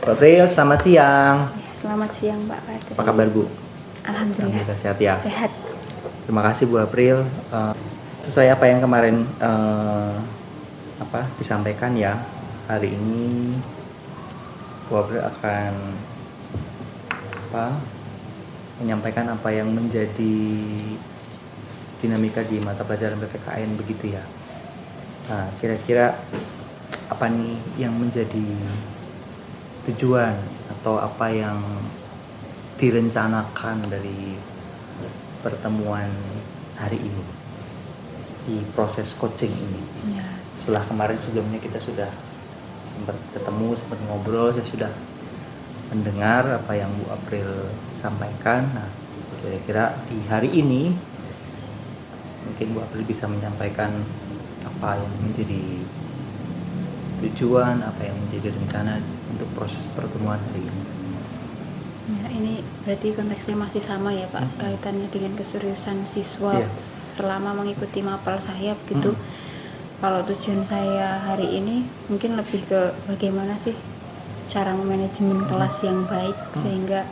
Bu April, selamat siang. Ya, selamat siang Pak Patri. Apa kabar Bu? Alhamdulillah sehat ya. sehat. Terima kasih Bu April. Sesuai apa yang kemarin disampaikan ya, hari ini Bu April akan menyampaikan apa yang menjadi dinamika di mata pelajaran PPKN begitu ya. Nah, kira-kira apa nih yang menjadi tujuan atau apa yang direncanakan dari pertemuan hari ini di proses coaching ini? Ya. Setelah kemarin sebelumnya kita sudah sempat ketemu, sempat ngobrol, saya sudah mendengar apa yang Bu April sampaikan. Nah, kira-kira di hari ini mungkin Bu April bisa menyampaikan apa yang menjadi tujuan, apa yang menjadi rencana untuk proses pertemuan hari ini. Ya, ini berarti konteksnya masih sama ya Pak, kaitannya dengan keseriusan siswa selama mengikuti mapel saya begitu. Kalau tujuan saya hari ini mungkin lebih ke bagaimana sih cara memanajemen kelas yang baik sehingga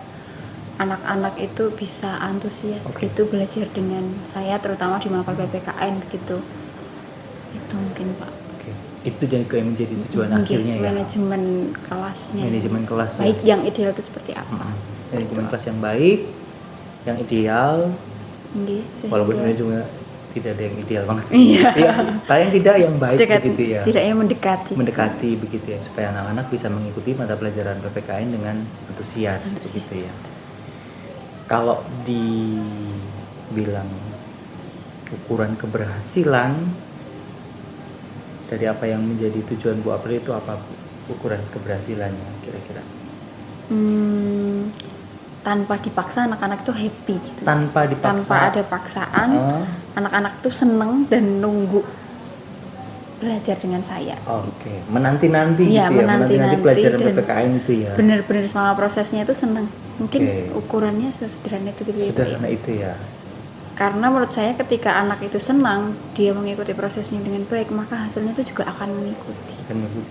anak-anak itu bisa antusias begitu belajar dengan saya, terutama di mapel PPKN begitu. Itu mungkin Pak. Itu yang menjadi tujuan akhirnya ya. Manajemen kelasnya. Manajemen kelas baik ya. Yang ideal itu seperti apa? Manajemen kelas yang baik, yang ideal. Walaupun sebenarnya juga tidak ada yang ideal banget. Iya. Ya, paling tidak yang baik begitu ya. Setidaknya mendekati. Mendekati begitu ya, supaya anak-anak bisa mengikuti mata pelajaran PPKN dengan antusias. Begitu ya. Kalau dibilang ukuran keberhasilan dari apa yang menjadi tujuan Bu April itu apa Bu? Ukuran keberhasilannya kira-kira? Tanpa dipaksa anak-anak tuh happy gitu. Tanpa dipaksa. Tanpa ada paksaan, anak-anak tuh seneng dan nunggu belajar dengan saya. Oke. Menanti-nanti ya, gitu ya. Menanti-nanti pelajaran dan PPKN itu ya. Bener-bener selama prosesnya itu seneng. Mungkin ukurannya sesederhana itu gitu ya. Sederhana itu ya. Karena menurut saya ketika anak itu senang, dia mengikuti prosesnya dengan baik, maka hasilnya itu juga akan mengikuti.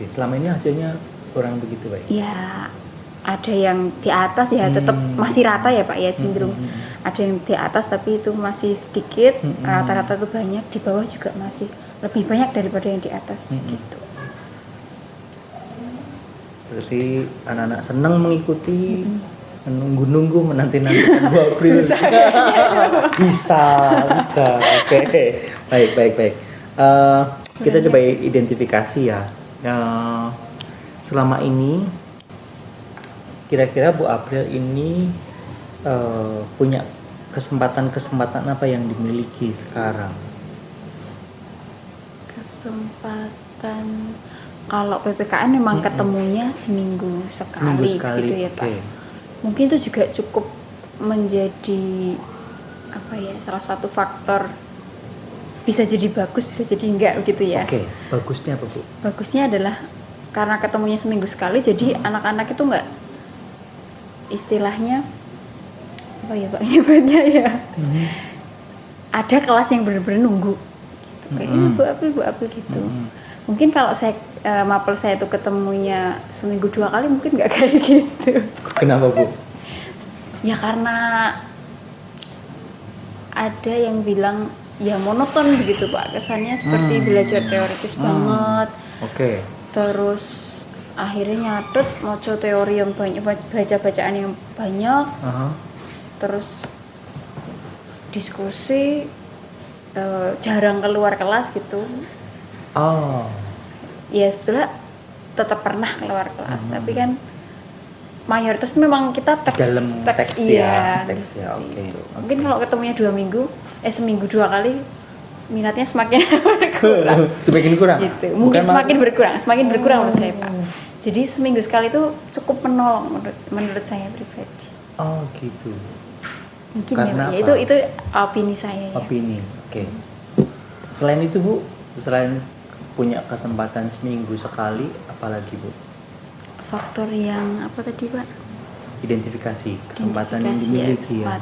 Selama ini hasilnya kurang begitu baik? Ya, ada yang di atas ya, tetap masih rata ya Pak ya, cenderung. Ada yang di atas tapi itu masih sedikit, rata-rata itu banyak, di bawah juga masih lebih banyak daripada yang di atas gitu. Berarti anak-anak senang mengikuti, menunggu-nunggu, menanti-nanti Bu April. bisa. Oke. Baik. Kita coba identifikasi ya. Selama ini kira-kira Bu April ini punya kesempatan apa yang dimiliki sekarang? Kesempatan kalau PPKN memang ketemunya seminggu sekali gitu ya Pak. Mungkin itu juga cukup menjadi salah satu faktor, bisa jadi bagus, bisa jadi enggak gitu ya. Bagusnya apa Bu? Bagusnya adalah karena ketemunya seminggu sekali, jadi anak-anak itu enggak istilahnya Pak nyebutnya ya. Ada kelas yang benar-benar nunggu gitu. Kayak Bu April gitu. Mungkin kalau saya mapel saya itu ketemunya seminggu 2 kali mungkin nggak kayak gitu. Kenapa Bu? Ya karena ada yang bilang ya monoton begitu Pak, kesannya seperti belajar teoritis banget. Terus akhirnya nyatet moco teori yang banyak, baca bacaan yang banyak. Terus diskusi jarang keluar kelas gitu. Ya sebetulnya tetap pernah keluar kelas, tapi kan mayoritas memang kita teks ya. Mungkin kalau ketemunya 2 minggu, seminggu 2 kali, minatnya semakin berkurang. Semakin kurang? Gitu. Mungkin semakin berkurang menurut saya Pak. Jadi seminggu sekali itu cukup menolong menurut saya pribadi. Gitu. Mungkin karena ya, itu opini saya. Opini, Selain itu Bu, selain punya kesempatan seminggu sekali, apalagi Bu? Faktor yang apa tadi Pak? Identifikasi kesempatan yang dimiliki ya.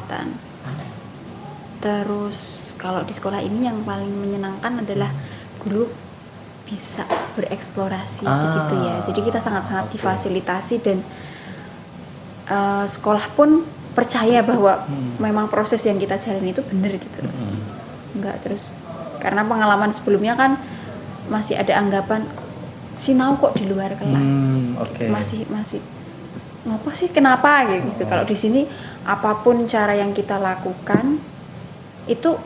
Terus kalau di sekolah ini yang paling menyenangkan adalah guru bisa bereksplorasi begitu ya. Jadi kita sangat-sangat difasilitasi dan sekolah pun percaya bahwa memang proses yang kita jalani itu benar gitu. Enggak terus karena pengalaman sebelumnya kan masih ada anggapan sinau kok di luar kelas. Masih ngapa sih kenapa gitu. Kalau di sini apapun cara yang kita lakukan itu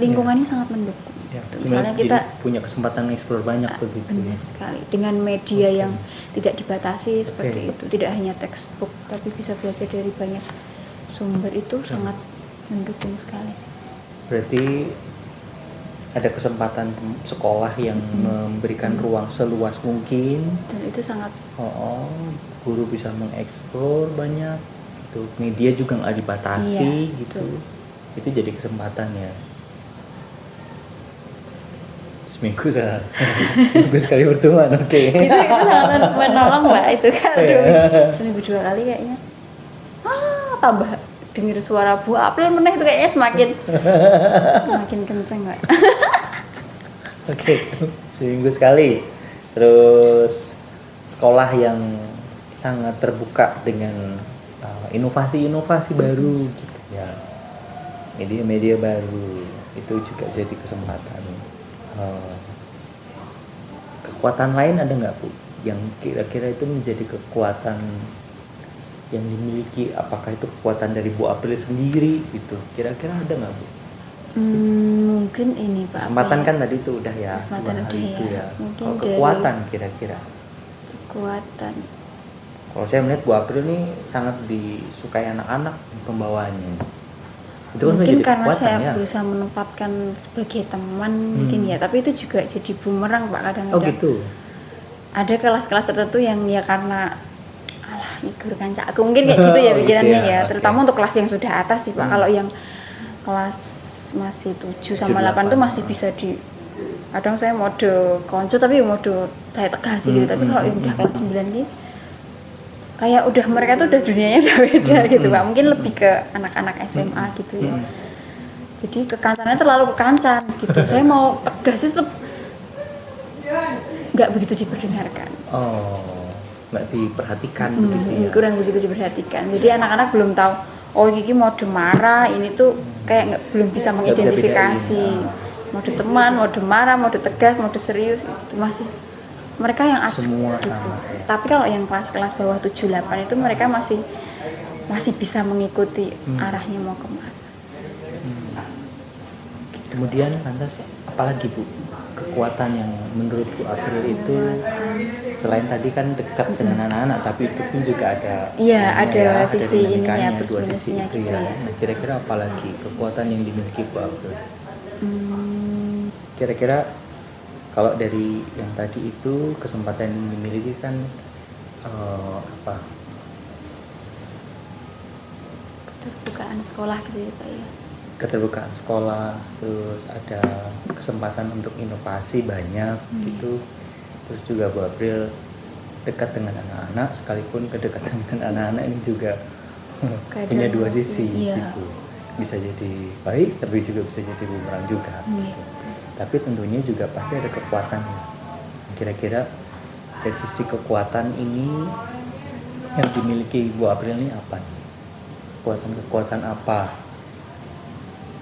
lingkungannya sangat mendukung. Ya, misalnya kita punya kesempatan eksplor banyak begitu. Benar sekali. Dengan media yang tidak dibatasi seperti itu, tidak hanya textbook tapi bisa belajar dari banyak sumber, itu sangat mendukung sekali. Berarti ada kesempatan sekolah yang memberikan ruang seluas mungkin dan itu sangat guru bisa mengeksplor banyak gitu. Media juga nggak dibatasi gitu. Itu jadi kesempatan ya. Seminggu sekali pertemuan, itu sangat menolong Mbak, itu kan seminggu 2 kali kayaknya tambah dengar suara Bu April meneh itu kayaknya semakin kenceng Mbak. Seminggu sekali. Terus sekolah yang sangat terbuka dengan inovasi-inovasi baru gitu ya, media-media baru, itu juga jadi kesempatan. Kekuatan lain ada nggak Bu yang kira-kira itu menjadi kekuatan yang dimiliki? Apakah itu kekuatan dari Bu April sendiri gitu, kira-kira ada nggak Bu? Mungkin ini Pak, kesempatan kan tadi itu udah ya, kesempatan itu ya. Mungkin kekuatan kira-kira kekuatan, kalau saya melihat Bu April ini sangat disukai anak-anak pembawaannya. Itu mungkin karena saya berusaha menempatkan sebagai teman mungkin ya, tapi itu juga jadi bumerang Pak kadang-kadang. Gitu. Ada kelas-kelas tertentu yang ya karena guru kancaku mungkin kayak gitu ya pikirannya ya, terutama untuk kelas yang sudah atas sih Pak. Kalau yang kelas masih 7 sama 8 itu masih bisa kadang saya mode konco tapi mode saya tegas gitu. Tapi kalau yang udah kelas 9 gitu kayak udah mereka tuh udah dunianya udah beda gitu Pak. Mungkin lebih ke anak-anak SMA gitu ya. Jadi kekancannya terlalu kekancan gitu. Saya mau tegas itu nggak begitu diperdengarkan. Nggak diperhatikan begitu ya. Kurang begitu diperhatikan. Jadi anak-anak belum tahu ini mode marah, ini tuh kayak belum bisa mengidentifikasi mode teman, mode marah, mode tegas, mode serius. Itu masih mereka yang acak semua gitu. ya. Tapi kalau yang kelas-kelas bawah 7, 8 itu mereka masih bisa mengikuti arahnya mau kemana. Kemudian lantas apalagi Bu kekuatan yang menurut Bu April itu selain tadi kan dekat dengan anak-anak, tapi itu pun juga ada ada sisi ininya, dua sisi itu gitu ya. Nah, kira-kira apalagi kekuatan yang dimiliki Bu April? Kira-kira kalau dari yang tadi itu kesempatan yang dimiliki kan keterbukaan sekolah gitu ya Pak ya. Keterbukaan sekolah, terus ada kesempatan untuk inovasi banyak gitu. Terus juga Bu April dekat dengan anak-anak, sekalipun kedekatan dengan anak-anak ini juga punya dua sisi gitu. Bisa jadi baik tapi juga bisa jadi bumerang juga. Tapi tentunya juga pasti ada kekuatannya. Kira-kira dari sisi kekuatan ini yang dimiliki Bu April ini apa nih? Kekuatan apa?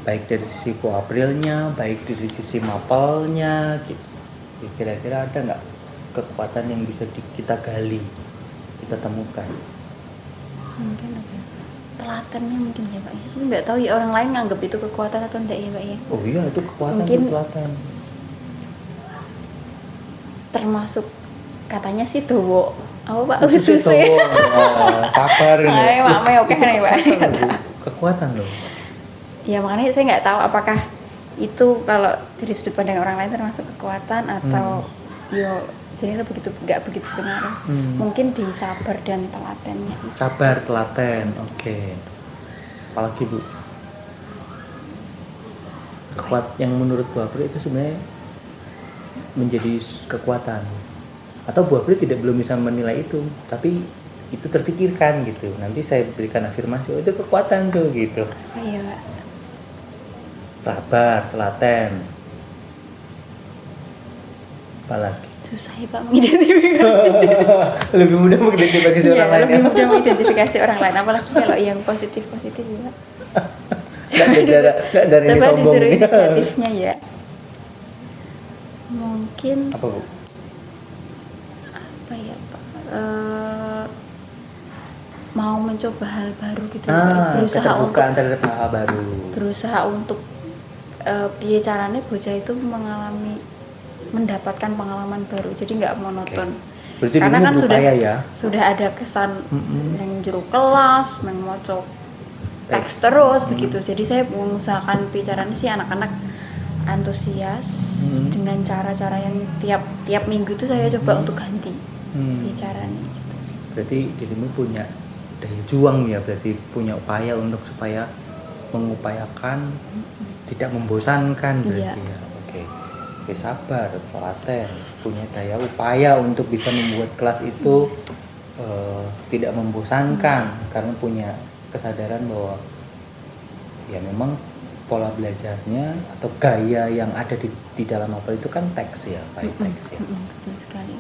Baik dari sisi Bu Aprilnya, baik dari sisi mapelnya gitu. Kira-kira ada nggak kekuatan yang bisa kita gali, kita temukan? Mungkin ada telatennya mungkin ya Pak ya. Nggak tahu ya orang lain nganggap itu kekuatan atau enggak ya Pak ya. Oh iya, itu kekuatan, mungkin telaten. Termasuk katanya sih dowo. Apa Pak? Susu. Sabar ini. Mak oke nih Pak. Kekuatan loh. Ya makanya saya nggak tahu apakah itu kalau dari sudut pandang orang lain termasuk kekuatan atau jadi nggak begitu benar. Mungkin di sabar dan telatennya. Sabar, telaten, oke. Apalagi Bu? Yang menurut Bu April itu sebenarnya menjadi kekuatan. Atau Bu April belum bisa menilai itu, tapi itu terpikirkan gitu. Nanti saya berikan afirmasi, itu kekuatan tuh gitu. Iya Pak. Sabar, telaten. Apalagi susah ya Pak mengidentifikasi. lebih mudah mengidentifikasi Iya, orang lain lebih ya. mudah mengidentifikasi orang lain, apalagi kalau yang positif ya. Nggak ada ini Coba sombong disuruh nih. negatifnya ya. Mungkin Apa Bu? apa ya Pak? Mau mencoba hal baru gitu ya, Pak. Keterbukaan terhadap hal baru. Berusaha untuk piye caranya bocah itu mendapatkan pengalaman baru, jadi nggak monoton. Berarti Karena kan berupaya sudah ada kesan yang jero kelas, yang moco teks terus begitu. Jadi saya mengusahakan bicaranya sih anak-anak antusias dengan cara-cara yang tiap minggu itu saya coba untuk ganti bicaranya gitu. Berarti dirimu punya daya juang ya, berarti punya upaya untuk supaya mengupayakan tidak membosankan berarti ya. Oke, sabar, telaten, punya daya upaya untuk bisa membuat kelas itu tidak membosankan karena punya kesadaran bahwa ya memang pola belajarnya atau gaya yang ada di dalam apel itu kan teks ya, baik teks ya. Betul sekali.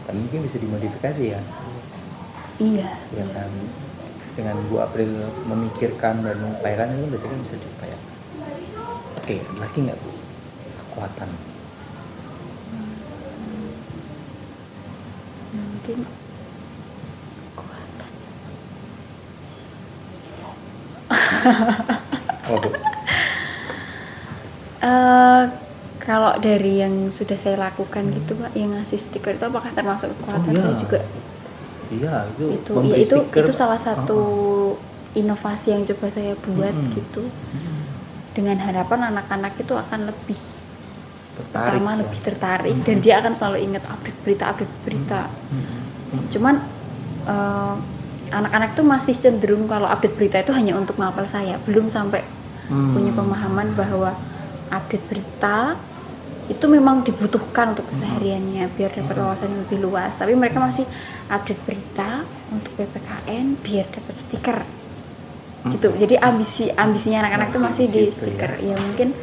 Tapi mungkin bisa dimodifikasi ya. Iya. Ya kan. Dengan Bu April memikirkan dan mengupayakan itu berarti kan bisa diupayakan. Oke, lagi nggak Bu? Kekuatan. Mungkin kekuatan. Oh, Bu. Kalau dari yang sudah saya lakukan gitu Pak, yang ngasih stiker itu apakah termasuk kekuatan? Saya juga. Iya, itu salah satu inovasi yang coba saya buat gitu. Dengan harapan anak-anak itu akan lebih tertarik dan dia akan selalu ingat update berita. Cuman anak-anak tuh masih cenderung kalau update berita itu hanya untuk ngapal saya, belum sampai punya pemahaman bahwa update berita itu memang dibutuhkan untuk kesehariannya biar dapat wawasan yang lebih luas. Tapi mereka masih update berita untuk PPKN biar dapat stiker gitu. Jadi ambisinya anak-anak itu masih di stiker ya. Mungkin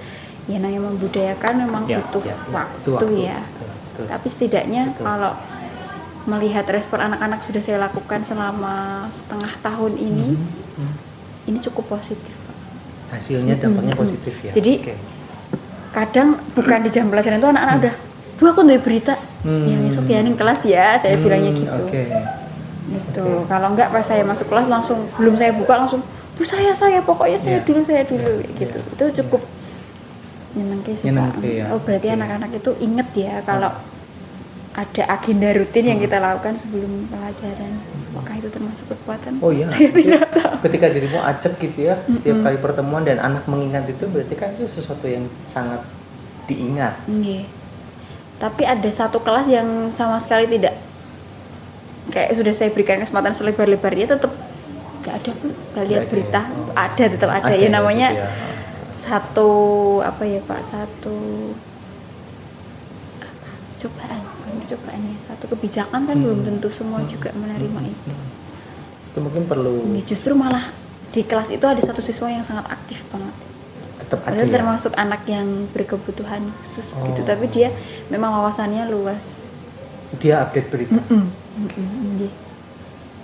ya namanya membudayakan memang butuh waktu ya. Betul. Tapi setidaknya kalau melihat respon anak-anak sudah saya lakukan selama setengah tahun ini cukup positif. Hasilnya dampaknya positif ya. Jadi kadang bukan di jam pelajaran itu anak-anak udah, Bu aku udah berita yang esok ya ning kelas ya, saya bilangnya gitu. Gitu. Kalau enggak pas saya masuk kelas langsung belum saya buka langsung, Bu saya pokoknya saya dulu gitu. Itu cukup nyenengke sih Pak. Ya. Oh berarti anak-anak itu inget ya kalau ada agenda rutin yang kita lakukan sebelum pelajaran. Apakah itu termasuk kekuatan? Oh iya. Ketika dirimu acak gitu ya, setiap kali pertemuan dan anak mengingat itu berarti kan itu sesuatu yang sangat diingat. Tapi ada satu kelas yang sama sekali tidak, kayak sudah saya berikan kesempatan selebar-lebarnya tetap nggak ada pun, nggak lihat berita. Tetap ada ya namanya gitu ya. Satu cobaannya satu kebijakan kan belum tentu semua juga menerima itu. Itu mungkin perlu. Justru malah di kelas itu ada satu siswa yang sangat aktif banget. Tetap ada. Padahal termasuk anak yang berkebutuhan khusus gitu, tapi dia memang wawasannya luas. Dia update berita.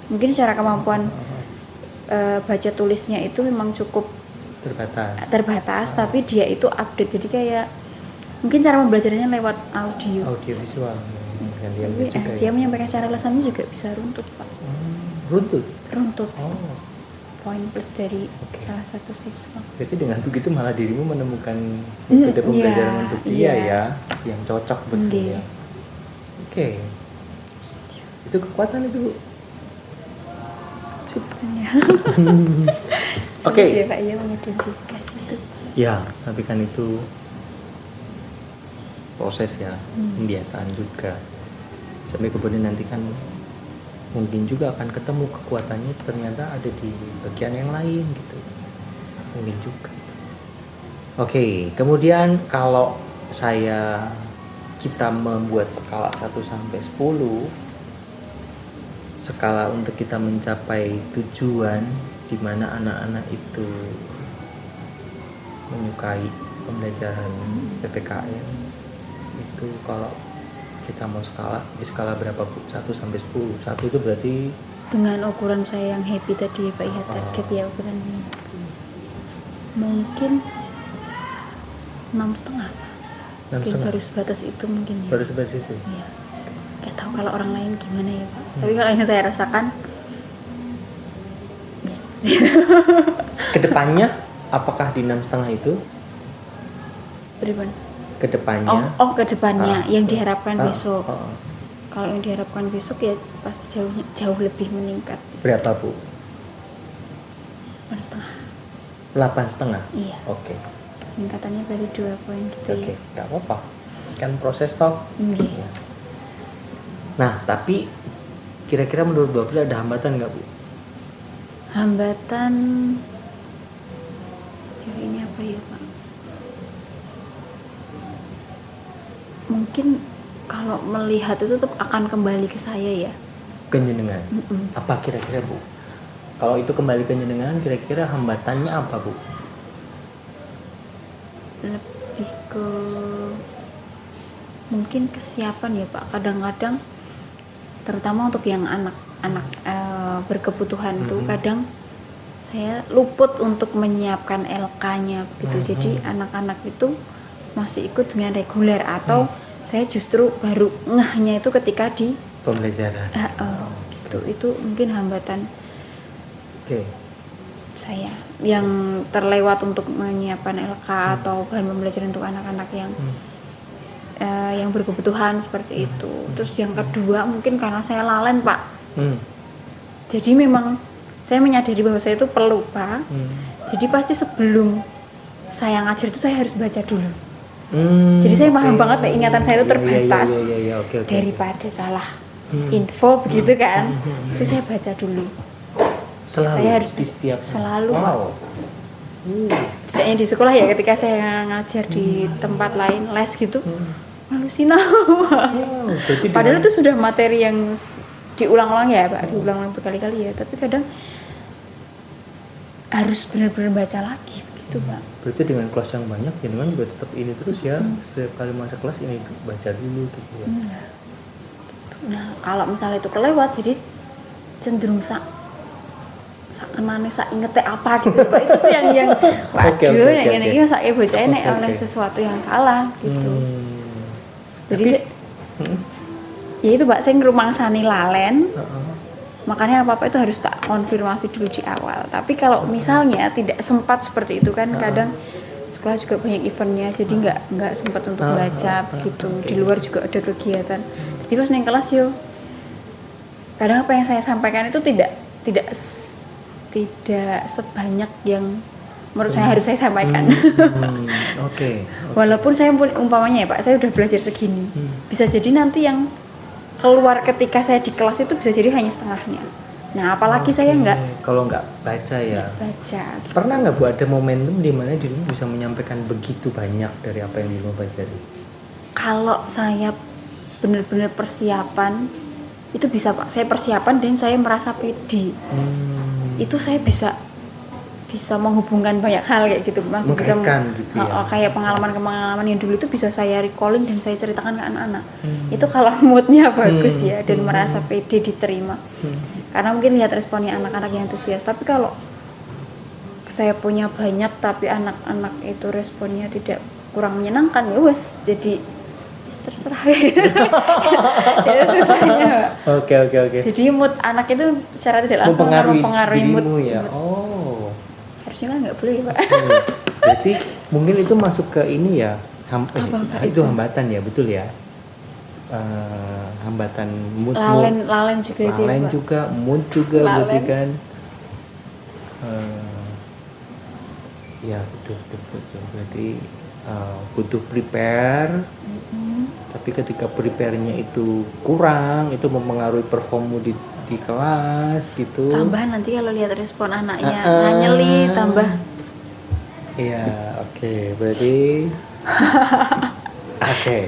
Mungkin secara kemampuan baca tulisnya itu memang cukup terbatas, tapi dia itu update, jadi kayak mungkin cara membelajarnya lewat audio visual. Tapi dia menyampaikan secara lesannya juga bisa runtut Pak. Runtut. Poin plus dari salah satu siswa. Berarti dengan begitu malah dirimu menemukan metode pembelajaran untuk dia ya, yang cocok betul ya. Oke. Itu kekuatan itu Bu. Oke. Ya Pak, ya mengidentifikasi itu. Ya, tapi kan itu proses ya, pembiasaan juga. Sampai kemudian nanti kan mungkin juga akan ketemu kekuatannya ternyata ada di bagian yang lain gitu. Mungkin juga. Oke, kemudian kalau kita membuat skala 1 sampai 10, skala untuk kita mencapai tujuan di mana anak-anak itu menyukai pembelajaran PPKN itu, kalau kita mau di skala berapa Bu? 1 sampai 10. 1 itu berarti Dengan ukuran saya yang happy tadi ya Pak ya, target ya ukurannya. Mungkin 6,5. Mungkin baru sebatas itu mungkin ya. Baru sebatas itu. Iya. Gak tahu kalau orang lain gimana ya Pak. Tapi kalau yang saya rasakan ya seperti itu. Kedepannya apakah di 6,5 itu? Beriman. Kedepannya? Kedepannya yang diharapkan besok. Oh. Kalau yang diharapkan besok ya pasti jauh lebih meningkat. Berapa Bu? 8,5. 8,5? Iya. Oke. Peningkatannya dari 2 poin gitu ya. Oke, nggak apa-apa. Kan proses toh. Iya. Nah, tapi kira-kira menurut Bu April ada hambatan nggak Bu? Hambatan sejauh ini apa ya Pak? Mungkin kalau melihat itu tetap akan kembali ke saya ya. Kenjenengan. Apa kira-kira Bu? Kalau itu kembali ke jenengan, kira-kira hambatannya apa Bu? Lebih ke mungkin kesiapan ya Pak. Kadang-kadang terutama untuk yang anak-anak berkebutuhan tuh kadang saya luput untuk menyiapkan LK-nya begitu. Jadi anak-anak itu masih ikut dengan reguler atau saya justru baru ngehnya itu ketika di pembelajaran. Gitu. Itu mungkin hambatan saya yang terlewat untuk menyiapkan LK atau bahan pembelajaran untuk anak-anak yang berkebutuhan seperti itu. Terus yang kedua mungkin karena saya lalen Pak. Jadi memang saya menyadari bahwa saya itu pelupa. Jadi pasti sebelum saya ngajar itu saya harus baca dulu. Jadi saya paham banget ingatan saya itu terbatas. Daripada salah info begitu kan. Itu saya baca dulu. Selalu saya harus di setiap selalu Setidaknya di sekolah ya, ketika saya ngajar di tempat lain les gitu halusinasi. Padahal itu sudah materi yang diulang-ulang ya Pak, diulang-ulang berkali-kali ya, tapi kadang harus benar-benar baca lagi gitu Pak. Berarti dengan kelas yang banyak jenengan juga tetap ini terus ya, setiap kali masuk kelas ini baca dulu gitu ya. Nah kalau misalnya itu kelewat jadi cenderung kenane sak ingete apa gitu Pak. Itu sih yang waduh nek ngene iki sak bocah nek oleh sesuatu yang salah gitu. Jadi ya itu Pak, saya ngerumangsani lalen. Makanya apa-apa itu harus tak konfirmasi dulu di awal. Tapi kalau misalnya tidak sempat seperti itu kan kadang sekolah juga banyak eventnya, jadi nggak sempat untuk baca begitu. Di luar juga ada kegiatan. Jadi pas neng kelas kadang apa yang saya sampaikan itu tidak sebanyak yang menurut saya harus saya sampaikan. Walaupun saya pun umpamanya ya Pak, saya udah belajar segini, bisa jadi nanti yang keluar ketika saya di kelas itu bisa jadi hanya setengahnya. Nah apalagi saya kalau nggak baca ya. Baca. Gitu. Pernah nggak Bu ada momentum di mana dirimu bisa menyampaikan begitu banyak dari apa yang dirimu pelajari? Kalau saya benar-benar persiapan itu bisa Pak. Saya persiapan dan saya merasa pede. Itu saya bisa menghubungkan banyak hal kayak gitu, masih bisa gitu ya. Kayak pengalaman yang dulu itu bisa saya recalling dan saya ceritakan ke anak-anak. Itu kalau moodnya bagus ya dan merasa pede diterima. Karena mungkin lihat responnya anak-anak yang antusias. Tapi kalau saya punya banyak tapi anak-anak itu responnya tidak kurang menyenangkan ya wes jadi terserah. Itu susahnya. Oke. Jadi mood anak itu secara tidak langsung mempengaruhi mood ya. Harusnya kan nggak boleh ya Pak. Berarti mungkin itu masuk ke ini ya, itu hambatan ya, betul ya. Hambatan mood. Lalen juga itu. Lalen juga, mood juga berarti kan. Ya betul. Berarti butuh prepare. Tapi ketika prepare-nya itu kurang, itu mempengaruhi performmu di kelas gitu. Tambah nanti kalau lihat respon anaknya nganyeli tambah. Iya, berarti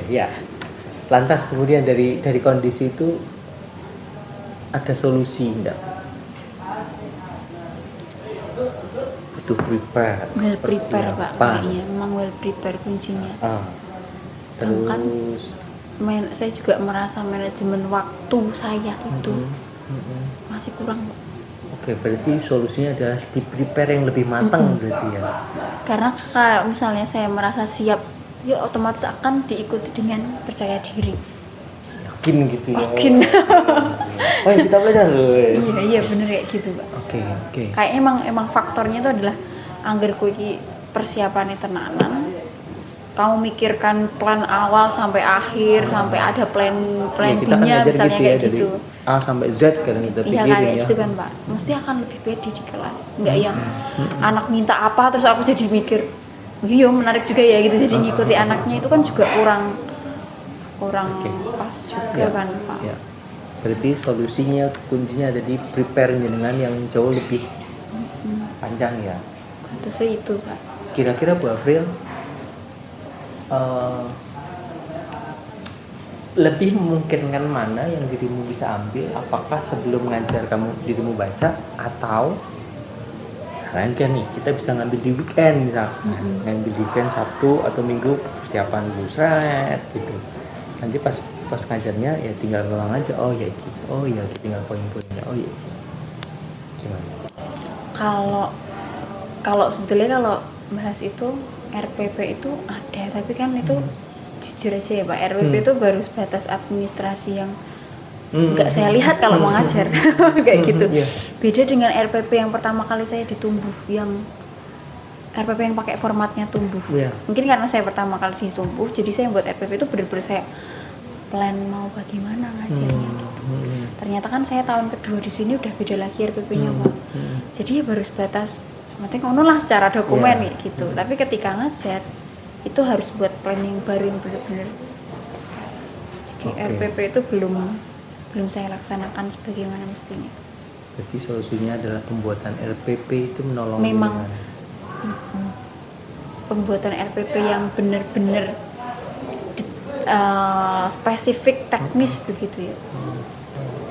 ya. Lantas kemudian dari kondisi itu ada solusi enggak? Butuh prepare. Well prepare Pak, kayaknya memang well prepare kuncinya. Terus saya juga merasa manajemen waktu saya itu masih kurang. Oke, berarti solusinya adalah di prepare yang lebih matang berarti ya. Karena kalau misalnya saya merasa siap, ya otomatis akan diikuti dengan percaya diri. Yakin gitu ya. Yakin. Oh, ya, kita belajar loh. Iya bener kayak gitu, Pak. Oke. Kayak emang faktornya itu adalah angger kowe iki persiapannya tenanan. Kamu mikirkan plan awal sampai akhir, sampai ada plan Ya, kita kan B-nya belajar misalnya gitu ya, kayak dari gitu. A sampai Z kan kita Iya pikirin kayak ya. gitu kan, Pak. Mesti akan lebih pede di kelas. Enggak yang anak minta apa terus aku jadi mikir, iya menarik juga ya gitu, jadi ngikuti anaknya itu kan juga kurang Oke. pas juga kan, Pak. Ya. Berarti solusinya kuncinya ada di prepare dengan yang jauh lebih panjang ya. Itu sih itu, Pak. Kira-kira Bu April lebih memungkinkan mana yang dirimu bisa ambil? Apakah sebelum ngajar dirimu baca, atau sekarang kan nih kita bisa ngambil di weekend, misal ngambil di weekend Sabtu atau Minggu persiapan buset gitu. Nanti pas ngajarnya ya tinggal ngulang aja, oh ya tinggal poin-poinnya, oh ya gimana? Kalau sebetulnya kalau bahas itu RPP itu ada, tapi kan itu jujur aja ya Pak, RPP itu baru sebatas administrasi yang nggak saya lihat kalau mau ngajar kayak gitu. Beda dengan RPP yang pertama kali saya ditumbuh, yang RPP yang pakai formatnya tumbuh. Mungkin karena saya pertama kali ditumbuh, jadi saya buat RPP itu benar-benar saya plan mau bagaimana ngajarnya gitu. Ternyata kan saya tahun kedua di sini udah beda lagi RPP-nya Pak. Jadi ya baru sebatas seperti ngono lah secara dokumen gitu. Tapi ketika ngajar itu harus buat planning baru yang benar-benar. Jadi RPP itu belum saya laksanakan sebagaimana mestinya. Jadi solusinya adalah pembuatan RPP itu menolong. Memang pembuatan RPP yang benar-benar spesifik teknis begitu ya.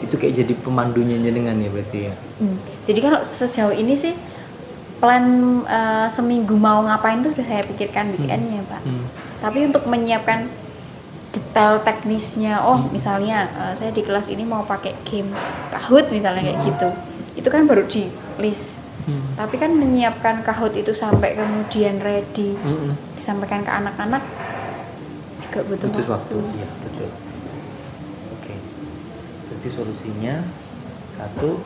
Itu kayak jadi pemandunya jenengan ya berarti ya. Jadi kalau sejauh ini sih plan seminggu mau ngapain tuh udah saya pikirkan weekendnya Pak. Tapi untuk menyiapkan detail teknisnya, misalnya saya di kelas ini mau pakai games Kahoot misalnya kayak gitu, itu kan baru di list. Tapi kan menyiapkan Kahoot itu sampai kemudian ready disampaikan ke anak-anak juga butuh waktu. Iya betul. Oke. Jadi solusinya satu,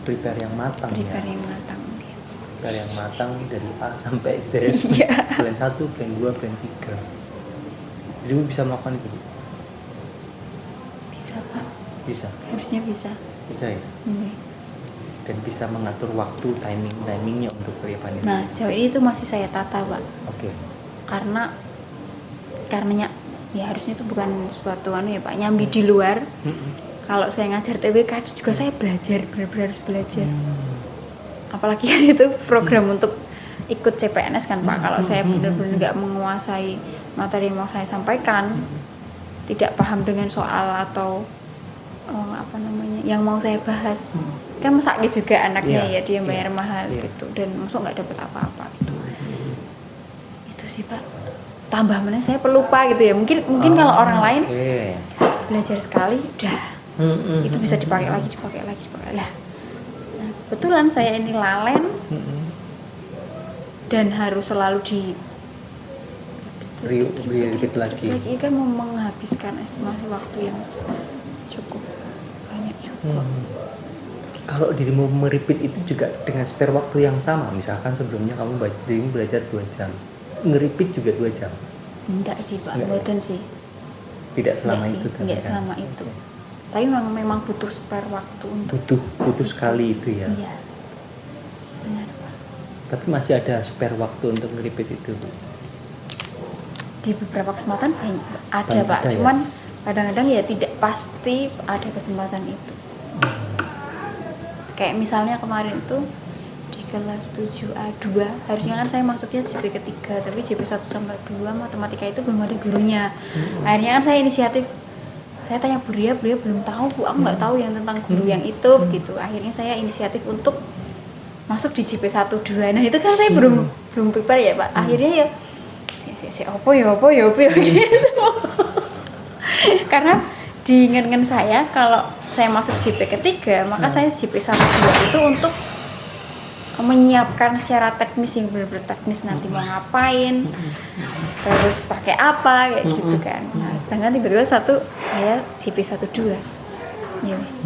prepare yang matang. Prepare yang matang dari A sampai Z. Plan 1, plan 2, plan 3. Jadi bisa melakukan itu? Bisa Pak. Bisa? Harusnya bisa. Bisa ya? Dan bisa mengatur waktu, timingnya untuk persiapan itu? Nah, sejauh ini itu masih saya tata Pak. Oke. Karenanya ya harusnya itu bukan suatu ya Pak, nyambi di luar. Kalau saya ngajar TBK juga saya belajar, benar-benar harus belajar. Apalagi kan itu program untuk ikut CPNS kan Pak. Kalau saya benar-benar nggak menguasai materi yang mau saya sampaikan, tidak paham dengan soal atau yang mau saya bahas, kan sakit juga anaknya ya dia bayar mahal gitu, dan masuk nggak dapat apa-apa gitu. Itu sih Pak. Tambah mana saya pelupa gitu ya. Mungkin kalau orang lain belajar sekali udah itu bisa dipakai lagi lah. Nah, kebetulan saya ini lalen dan harus selalu repeat lagi. Kan mau menghabiskan estimasi waktu yang cukup banyak juga. Kalau dirimu merepeat itu juga dengan spare waktu yang sama, misalkan sebelumnya dirimu belajar 2 jam, nge-repeat juga 2 jam? Enggak sih Pak, buatan sih. Tidak selama itu? Enggak selama itu. Tapi memang butuh spare waktu untuk butuh sekali itu ya? Iya, benar Pak. Tapi masih ada spare waktu untuk nge-repeat itu? Di beberapa kesempatan ada Pak, cuman kadang-kadang ya tidak pasti ada kesempatan itu. Kayak misalnya kemarin itu di kelas 7A2, harusnya kan saya masuknya JP ketiga, tapi JP 1-2 matematika itu belum ada gurunya. Akhirnya kan saya inisiatif, saya tanya Bu Ria belum tahu Bu, aku nggak tahu yang tentang guru yang itu gitu. Akhirnya saya inisiatif untuk masuk di JP 1-2. Nah itu kan saya belum prepare ya Pak. Akhirnya ya Opo ya gitu. Karena di ingat saya kalau saya masuk JP ketiga, maka saya JP 1 2 itu untuk menyiapkan secara teknis yang benar-benar teknis nanti mau ngapain, terus pakai apa kayak gitu kan. Nah, sedangkan tiba-tiba saya JP 1 2. Ya wis.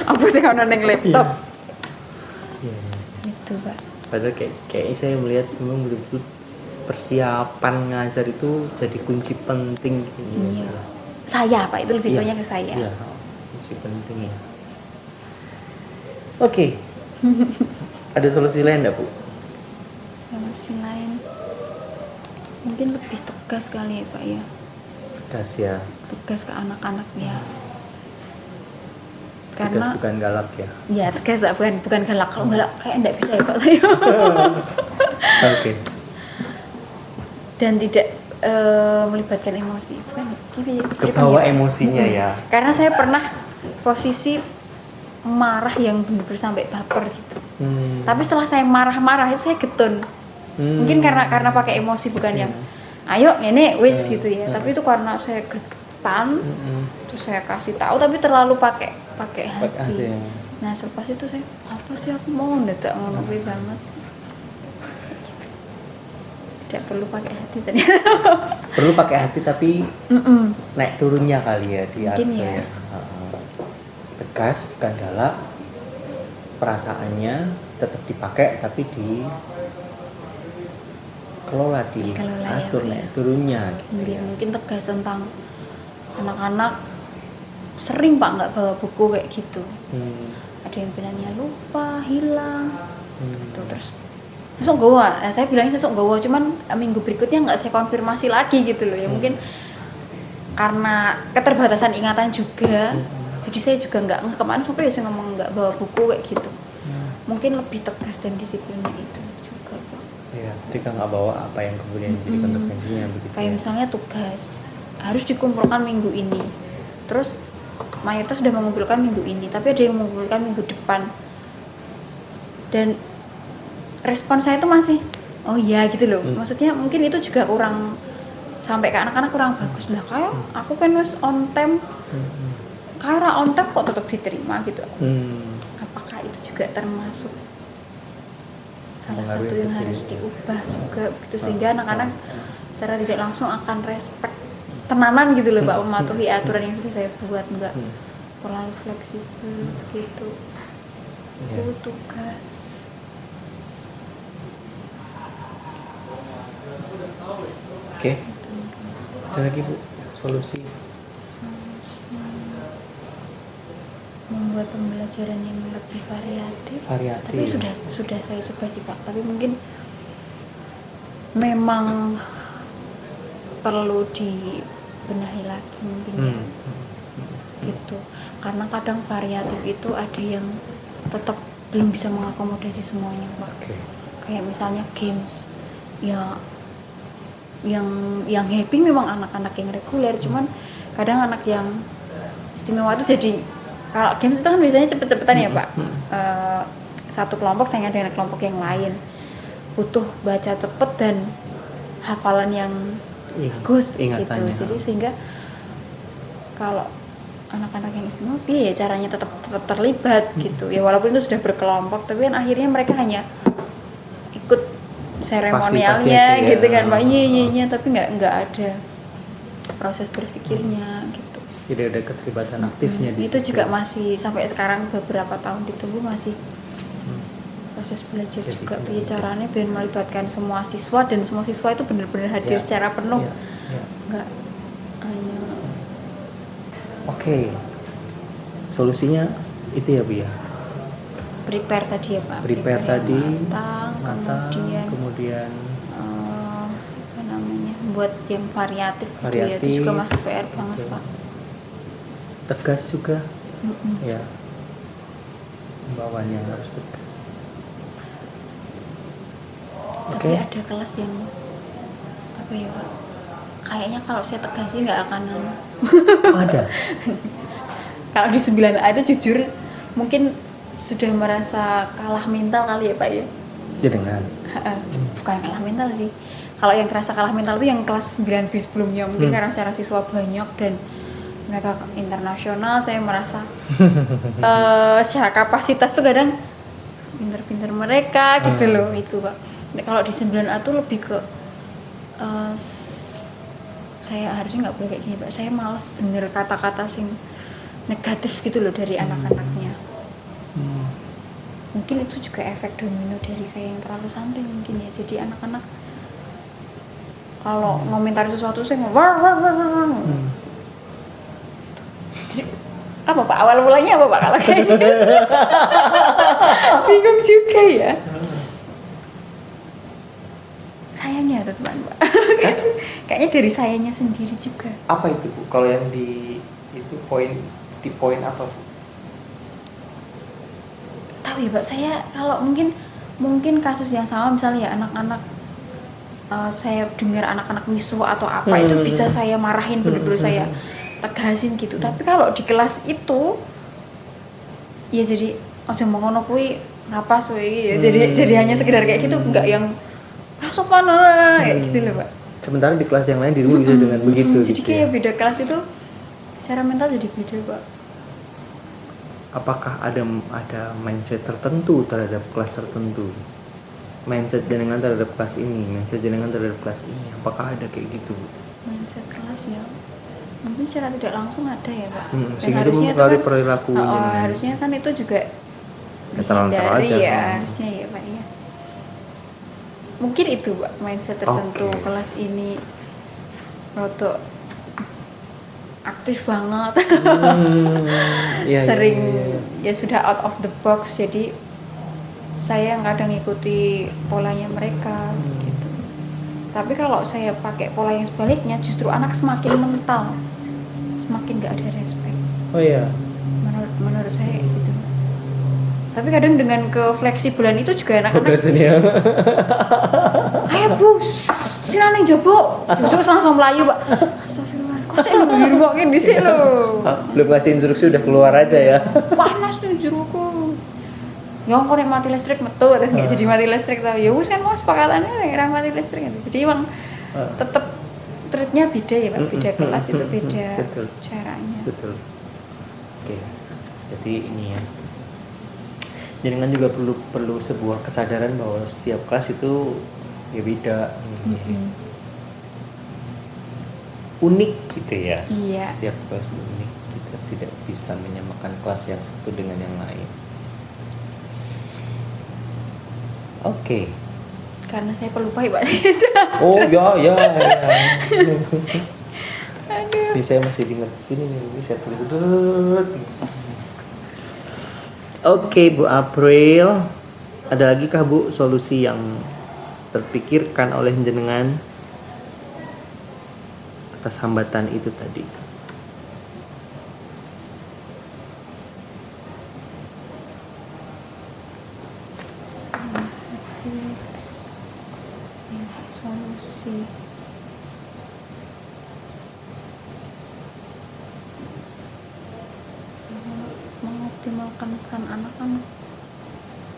Apa sih ono ning laptop? Iya. Itu, Pak. Padahal kayak saya melihat memang betul-betul persiapan ngajar itu jadi kunci penting. Iya. Saya, Pak, itu lebih banyak ke saya. Iya, kunci penting ya. Oke. Ada solusi lain enggak, Bu? Solusi lain mungkin lebih tegas kali ya, Pak ya. Tegas ya. Tegas ke anak-anaknya. Tegas Karena bukan galak ya. ya tegas, Pak, bukan galak. Kalau galak kayak enggak bisa ya, Pak. Oke. Dan tidak melibatkan emosi, bukan Kebawa emosinya ya. Karena saya pernah posisi marah yang benar-benar sampai baper gitu. Tapi setelah saya marah-marah itu saya getun. Mungkin karena pakai emosi, bukan yang ayo nenek wis gitu ya. Tapi itu karena saya gregetan, terus saya kasih tahu tapi terlalu pakai hati. Nah selepas itu saya apa sih aku mau ndak ngono kuwi banget. Tidak perlu pakai hati tadi. Perlu pakai hati tapi naik turunnya kali ya di mungkin ya. Tegas bukan galak, perasaannya tetap dipakai tapi dikelola, diatur ya, naik turunnya gitu ya. Mungkin tegas tentang anak-anak sering Pak nggak bawa buku kayak gitu. Ada yang bilangnya lupa, hilang gitu. Terus sesuk gawa, saya bilangnya sesuk gawa, cuman minggu berikutnya nggak saya konfirmasi lagi gitu loh ya. Mungkin karena keterbatasan ingatan juga, jadi saya juga nggak kemana sampai saya ngomong nggak bawa buku kayak gitu. Mungkin lebih tegas dan disiplinnya itu juga Pak. Iya, ketika nggak bawa apa yang kemudian jadi konsekuensinya begitu. Kayak misalnya tugas harus dikumpulkan minggu ini, terus mayoritas sudah mengumpulkan minggu ini, tapi ada yang mengumpulkan minggu depan, dan respon saya itu masih oh iya gitu loh. Maksudnya mungkin itu juga kurang, sampai ke anak-anak kurang bagus lah. Kayak aku kan wis on time, kayak on time kok tetap diterima gitu. Apakah itu juga termasuk salah satu yang harus diubah juga gitu, sehingga anak-anak secara tidak langsung akan respect tenanan gitu loh Pak, mematuhi aturan yang sudah saya buat, enggak terlalu fleksibel gitu. Itu tugas. Oke. Ada lagi Bu solusi? Membuat pembelajaran yang lebih variatif. Tapi sudah saya coba sih Pak, tapi mungkin memang perlu dibenahi lagi mungkin gitu. Karena kadang variatif itu ada yang tetap belum bisa mengakomodasi semuanya Pak. Kayak misalnya games ya, yang happy memang anak-anak yang reguler, cuman kadang anak yang istimewa itu jadi, kalau games itu kan biasanya cepet-cepetan ya Pak. Satu kelompok sayangnya dengan kelompok yang lain butuh baca cepet dan hafalan yang bagus gitu. Jadi sehingga kalau anak-anak yang istimewa ya caranya tetap terlibat gitu ya, walaupun itu sudah berkelompok, tapi kan akhirnya mereka hanya ikut seremonialnya gitu kan Pak. Iya tapi nggak ada proses berpikirnya gitu. Jadi ada keterlibatan aktifnya di itu situ. juga masih sampai sekarang beberapa tahun ditunggu, masih proses belajar jadi juga caranya biar melibatkan semua siswa, dan semua siswa itu benar-benar hadir secara penuh, nggak hanya. Oke. Solusinya itu ya Bu ya. Prepare tadi ya Pak. Prepare tadi, matang, kemudian apa namanya, buat yang variatif. Gitu ya. Itu juga masuk PR banget Pak. Tegas juga. Ya. Pembawanya harus tegas. Tapi ada kelas yang apa ya Pak? Kayaknya kalau saya tegas sih nggak akan ada. Kalau di 9A itu jujur mungkin sudah merasa kalah mental kali ya Pak ya. Jenengan. Bukan kalah mental sih, Kalau yang kerasa kalah mental itu yang kelas 9B sebelumnya, mungkin karena secara siswa banyak dan mereka internasional, saya merasa secara kapasitas tuh kadang pinter-pinter mereka gitu loh itu Pak. Kalau di 9A tuh lebih ke saya harusnya nggak boleh kayak gini Pak, saya malas denger kata-kata sing negatif gitu loh dari anak-anaknya. Mungkin itu juga efek domino dari saya yang terlalu santai mungkin ya, jadi anak-anak kalau ngomentari sesuatu saya ngomong jadi, apa Pak, awal mulanya apa Pak kalau kayak gitu? Bingung juga ya. Sayangnya teman Pak. Kayaknya dari sayanya sendiri juga. Apa itu Bu? Kalau yang di itu di poin apa Bu? Tahu ya Pak, saya kalau mungkin kasus yang sama misalnya ya anak-anak saya dengar anak-anak misuh atau apa itu bisa saya marahin, bener-bener saya tegasin gitu. Tapi kalau di kelas itu ya jadi aja mau ngono kuwi napas we ya. Jadi hanya sekedar kayak gitu, enggak yang sopan kayak gitu loh Pak. Sementara di kelas yang lain dirimu bisa dengan begitu jadi gitu. kayak beda kelas itu secara mental jadi beda Pak. Apakah ada mindset tertentu terhadap kelas tertentu? Mindset jenengan terhadap kelas ini, mindset jenengan terhadap kelas ini, apakah ada kayak gitu? Mindset kelas ya mungkin secara tidak langsung ada ya Pak. Sehingga itu mempengaruhi perilaku harusnya kan itu juga dihindari ya harusnya ya Pak ya. Mungkin itu Pak mindset tertentu. Kelas ini roto aktif banget. Sering ya sudah out of the box, jadi saya kadang ngikuti polanya mereka gitu. Tapi kalau saya pakai pola yang sebaliknya, justru anak semakin mental, semakin nggak ada respect. Oh iya. Menurut saya gitu. Tapi kadang dengan kefleksibelan itu juga anak-anak. Ayo Bu, sini neng jopo, langsung melayu Pak. Astagfirullah, kok saya lebih ruangin di sini loh. Belum kasih instruksi udah keluar aja ya. Panas nih jeruku. Ya kok nek mati listrik metu terus nggak jadi mati listrik tau. Ya wis kan mau sepakatannya nek mati listrik gitu. Jadi emang tetap treatnya beda ya Pak, beda kelas itu beda caranya. Betul. Oke. Jadi ini ya. Jangan juga perlu sebuah kesadaran bahwa setiap kelas itu ya beda. Unik gitu ya. Iya. Setiap kelas unik. Kita tidak bisa menyamakan kelas yang satu dengan yang lain. Oke. Karena saya pelupa ya Pak. Oh ya. Aduh. Ini saya masih ingat sini nih, ini saya tulis dulu. Oke Bu April, ada lagi kah Bu solusi yang terpikirkan oleh jenengan atas hambatan itu tadi? Solusi mengoptimalkan peran anak-anak.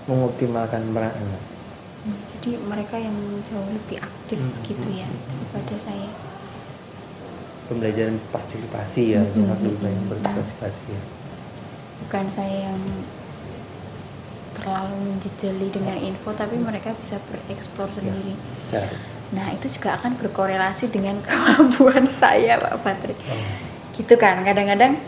Mengoptimalkan peran anak. Jadi mereka yang jauh lebih aktif gitu ya daripada saya. Pembelajaran partisipasi ya, anak lebih banyak berpartisipasi ya. Bukan saya yang terlalu menjejali dengan info, tapi mereka bisa bereksplor sendiri. Ya, nah itu juga akan berkorelasi dengan kemampuan saya Pak Patrick. Gitu kan, kadang-kadang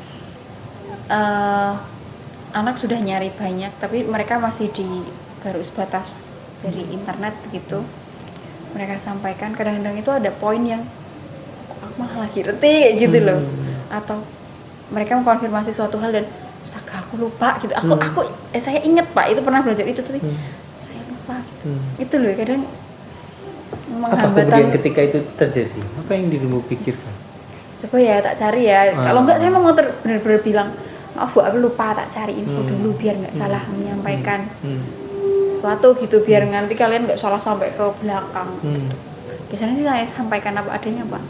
anak sudah nyari banyak, tapi mereka masih di garis batas dari internet begitu. Mereka sampaikan, kadang-kadang itu ada poin yang aku malah lagi ngerti kayak gitu loh. Atau mereka mengkonfirmasi suatu hal dan astaga aku lupa gitu. Saya ingat Pak itu pernah belajar itu tapi saya lupa gitu. Itu loh kadang apa kemudian ketika itu terjadi? Apa yang dirimu pikirkan? Coba ya tak cari ya. Kalau enggak saya mau benar-benar bilang maaf Bu, aku lupa, tak cari info dulu biar nggak salah menyampaikan suatu gitu, biar nanti kalian nggak salah sampai ke belakang. Gitu. Biasanya sih saya sampaikan apa adanya Pak.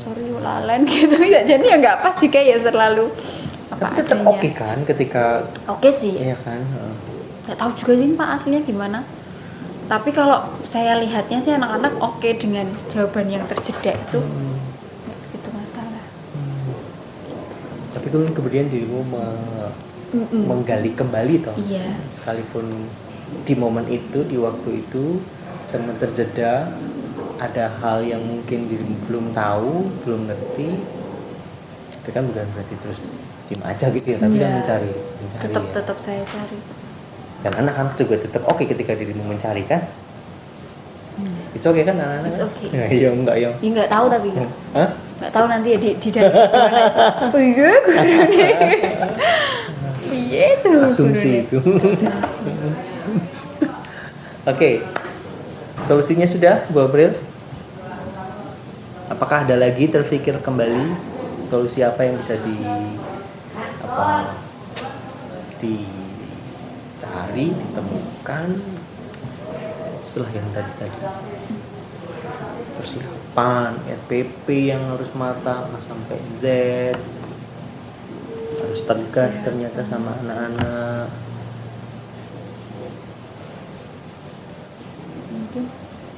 Sorry lalen gitu ya, jadi ya nggak pas sih kayak selalu apa tapi tetap adanya. Oke kan ketika Oke sih. Iya kan. Nggak tahu juga sih Pak aslinya gimana. Tapi kalau saya lihatnya sih anak-anak oke dengan jawaban yang terjeda itu, nggak begitu masalah. Tapi kemudian dirimu menggali kembali toh, Iya. sekalipun di momen itu, di waktu itu sempat terjeda, ada hal yang mungkin dirimu belum tahu, belum ngerti, tapi kan bukan berarti terus diam aja gitu ya, tapi Iya. kan mencari Tetap saya cari. dan anak-anak juga tetap oke ketika dirimu mencari kan. It's okay kan anak-anak? It's okay. Ya, iya enggak ya. Ya nggak tahu tapi Hah? nggak tahu nanti ya di dalam gimana. Oh iya, iya tuh. Asumsi itu. Oke. Solusinya sudah, Bu April? Apakah ada lagi terpikir kembali solusi apa yang bisa dicari, ditemukan setelah yang tadi persiapan RPP yang harus matang A sampai Z, harus tegas ternyata sama anak-anak.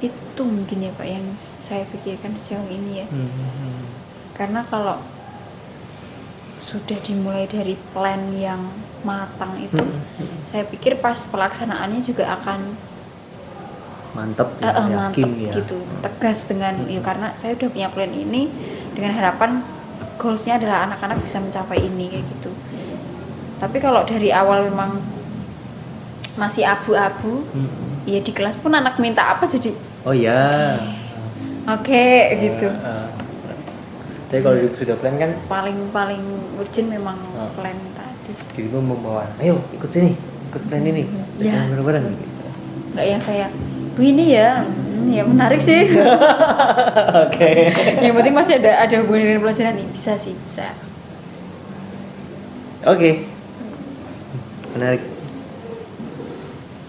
Itu mungkin ya Pak yang saya pikirkan sejauh ini ya. Karena kalau sudah dimulai dari plan yang matang itu, saya pikir pas pelaksanaannya juga akan mantep mantep ya. gitu, tegas dengan ya karena saya udah punya plan ini dengan harapan goalsnya adalah anak-anak bisa mencapai ini kayak gitu. Tapi kalau dari awal memang masih abu-abu, ya di kelas pun anak minta apa jadi oh ya oke, gitu. Tapi kalau sudah plan kan paling urgent memang plan tadi. dirimu membawa, ayo ikut sini, ikut plan ini, Ya, bareng-bareng gitu. Nggak yang saya, Bu ini ya, ya menarik sih. Oke. Yang penting masih ada hubungan dengan pelajaran nih, bisa sih, bisa. Oke. Menarik.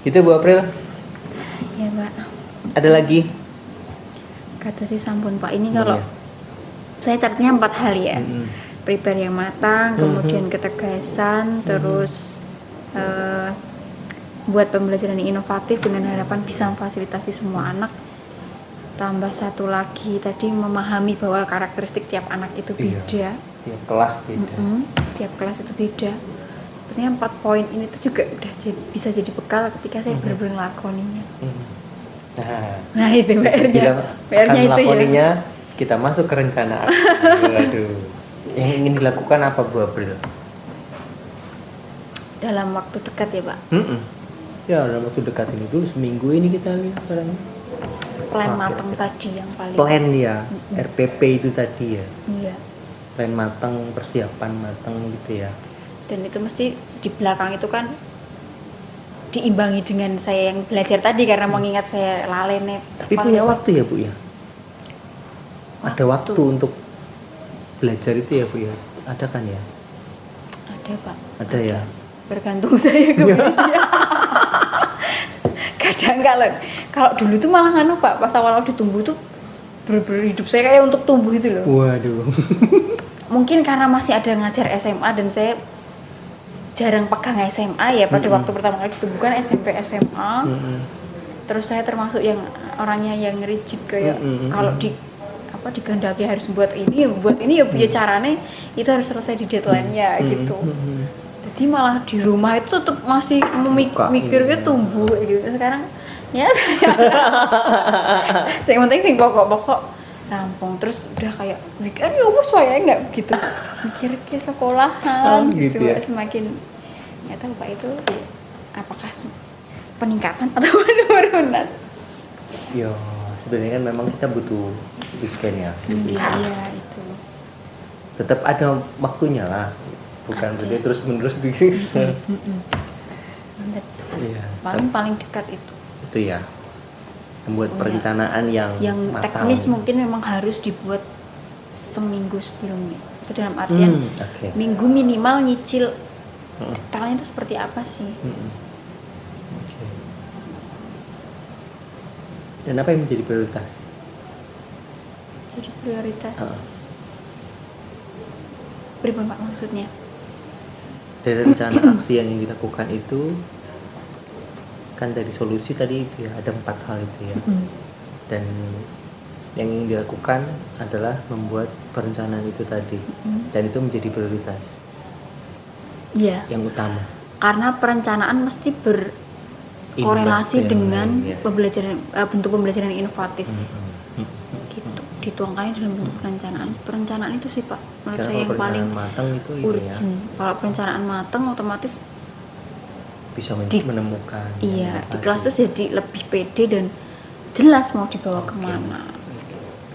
Gitu Bu April. Ya Pak. Ada lagi? Kata si sampun Pak, ini kalau saya catatnya 4 hal ya. Prepare yang matang, kemudian ketegasan, terus buat pembelajaran yang inovatif dengan harapan bisa memfasilitasi semua anak. Tambah satu lagi tadi memahami bahwa karakteristik tiap anak itu beda. Tiap kelas beda. Tiap kelas itu beda. Sebenarnya 4 poin ini tuh juga udah bisa jadi bekal ketika saya benar-benar ngelakoninya. Nah itu PR-nya itu ya. Kita masuk ke rencana aksi. Waduh. Yang ingin dilakukan apa Bu April? Dalam waktu dekat ya Pak? Ya dalam waktu dekat ini dulu, seminggu ini kita lihat barangnya. Plan matang tadi yang paling. Plan ya, RPP itu tadi ya. Iya. Plan matang, persiapan matang gitu ya. Dan itu mesti di belakang itu kan diimbangi dengan saya yang belajar tadi karena mengingat saya lalene. Tapi punya waktu ya Bu ya? Ada waktu untuk belajar itu ya Bu ya? Ada kan ya? Ada Pak. Ada ya? Bergantung saya ke dia. Kadang kalau dulu tuh malah Pak, pas awal ditumbuh tuh bener-bener hidup saya kayak untuk tumbuh itu loh. Waduh. Mungkin karena masih ada ngajar SMA dan saya jarang pegang SMA ya pada waktu pertama kali ditumbuhkan SMP SMA. Terus saya termasuk yang orangnya yang rigid kayak kalau digandaki harus buat ini ya punya caranya itu harus selesai di deadline-nya gitu. Jadi malah di rumah itu tetap masih mikirnya tumbuh gitu. Sekarang ya saya penting sing pokok-pokok rampung terus udah kayak mikir ya wes wae enggak gitu. Mikir ke sekolahan gitu ya. Semakin nggak tahu Pak itu ya, apakah peningkatan atau penurunan? Yo, sebenarnya kan memang kita butuh weekend ya. Iya itu. Tetap ada waktunya lah. Bukan berarti terus-menerus bikin. Iya. Paling dekat itu. Itu ya. Membuat perencanaan yang matang. Teknis mungkin memang harus dibuat seminggu sebelumnya. Itu dalam artian minggu minimal nyicil detailnya itu seperti apa sih. Dan apa yang menjadi prioritas? Jadi prioritas. Berapa Pak maksudnya? Dari rencana aksi yang dilakukan itu kan dari solusi tadi itu ya, ada 4 hal itu ya. Dan yang ingin dilakukan adalah membuat perencanaan itu tadi. Dan itu menjadi prioritas Iya. yang utama. Karena perencanaan mesti berkorelasi Invest dengan ya. pembelajaran bentuk pembelajaran yang inovatif. Mm-mm. Gitu. Dituangkannya dalam bentuk perencanaan. Perencanaan itu sih Pak menurut Karena saya kalau yang paling perencanaan matang itu ya, urgent. Kalau perencanaan matang otomatis bisa menemukan. iya, di inovasi. kelas tuh jadi lebih pede dan jelas mau dibawa Oke. kemana.